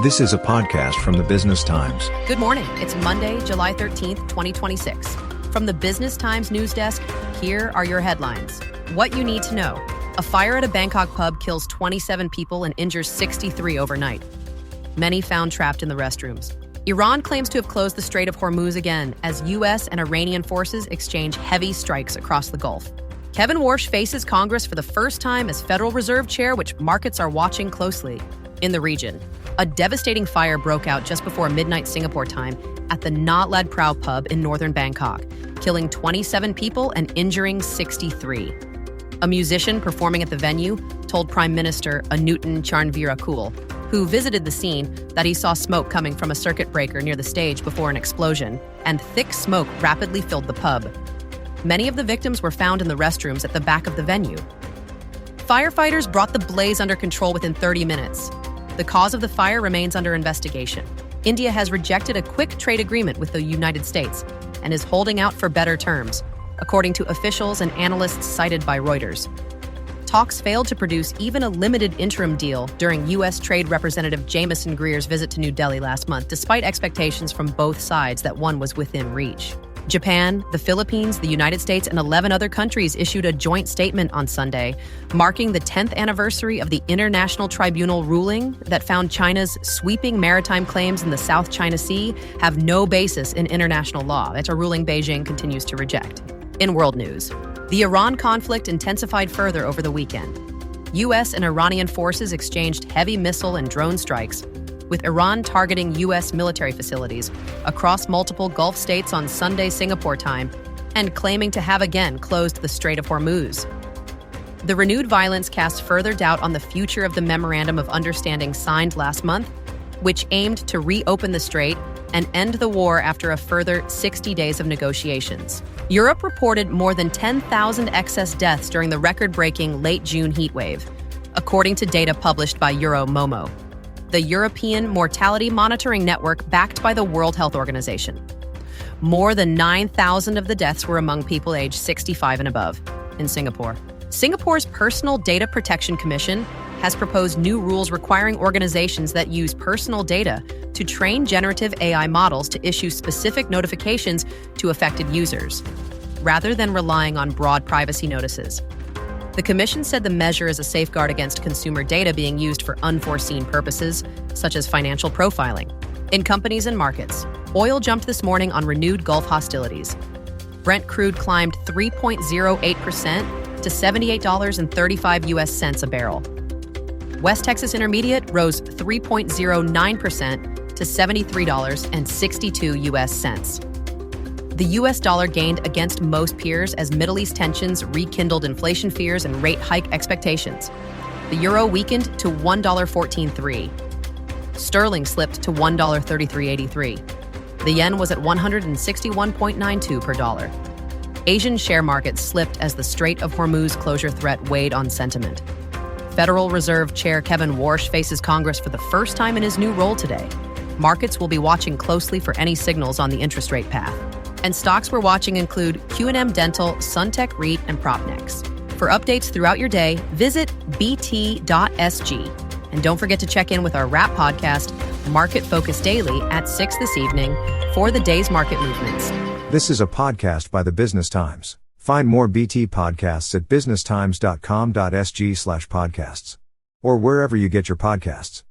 This is a podcast from the Business Times. Good morning. It's Monday, July 13th, 2026. From the Business Times news desk, here are your headlines. What you need to know. A fire at a Bangkok pub kills 27 people and injures 63 overnight. Many found trapped in the restrooms. Iran claims to have closed the Strait of Hormuz again as US and Iranian forces exchange heavy strikes across the Gulf. Kevin Warsh faces Congress for the first time as Federal Reserve Chair, which markets are watching closely. In the region, a devastating fire broke out just before midnight Singapore time at the Not Lad Prau pub in northern Bangkok, killing 27 people and injuring 63. A musician performing at the venue told Prime Minister Anutin Charnvirakul, who visited the scene, that he saw smoke coming from a circuit breaker near the stage before an explosion, and thick smoke rapidly filled the pub. Many of the victims were found in the restrooms at the back of the venue. Firefighters brought the blaze under control within 30 minutes. The cause of the fire remains under investigation. India has rejected a quick trade agreement with the United States and is holding out for better terms, according to officials and analysts cited by Reuters. Talks failed to produce even a limited interim deal during U.S. Trade Representative Jamieson Greer's visit to New Delhi last month, despite expectations from both sides that one was within reach. Japan, the Philippines, the United States, and 11 other countries issued a joint statement on Sunday, marking the 10th anniversary of the International Tribunal ruling that found China's sweeping maritime claims in the South China Sea have no basis in international law. That's a ruling Beijing continues to reject. In world news, the Iran conflict intensified further over the weekend. US and Iranian forces exchanged heavy missile and drone strikes, with Iran targeting U.S. military facilities across multiple Gulf states on Sunday Singapore time and claiming to have again closed the Strait of Hormuz. The renewed violence casts further doubt on the future of the Memorandum of Understanding signed last month, which aimed to reopen the strait and end the war after a further 60 days of negotiations. Europe reported more than 10,000 excess deaths during the record-breaking late June heatwave, according to data published by Euromomo, the European Mortality Monitoring Network backed by the World Health Organization. More than 9,000 of the deaths were among people aged 65 and above in Singapore. Singapore's Personal Data Protection Commission has proposed new rules requiring organizations that use personal data to train generative AI models to issue specific notifications to affected users, rather than relying on broad privacy notices. The Commission said the measure is a safeguard against consumer data being used for unforeseen purposes, such as financial profiling. In companies and markets, oil jumped this morning on renewed Gulf hostilities. Brent crude climbed 3.08% to $78.35 a barrel. West Texas Intermediate rose 3.09% to $73.62. The U.S. dollar gained against most peers as Middle East tensions rekindled inflation fears and rate hike expectations. The euro weakened to $1.14.3. Sterling slipped to $1.3383. The yen was at 161.92 per dollar. Asian share markets slipped as the Strait of Hormuz closure threat weighed on sentiment. Federal Reserve Chair Kevin Warsh faces Congress for the first time in his new role today. Markets will be watching closely for any signals on the interest rate path. And stocks we're watching include Q&M Dental, Suntech REIT, and Propnex. For updates throughout your day, visit bt.sg. And don't forget to check in with our wrap podcast, Market Focus Daily, at 6 this evening for the day's market movements. This is a podcast by the Business Times. Find more BT podcasts at businesstimes.com.sg/podcasts or wherever you get your podcasts.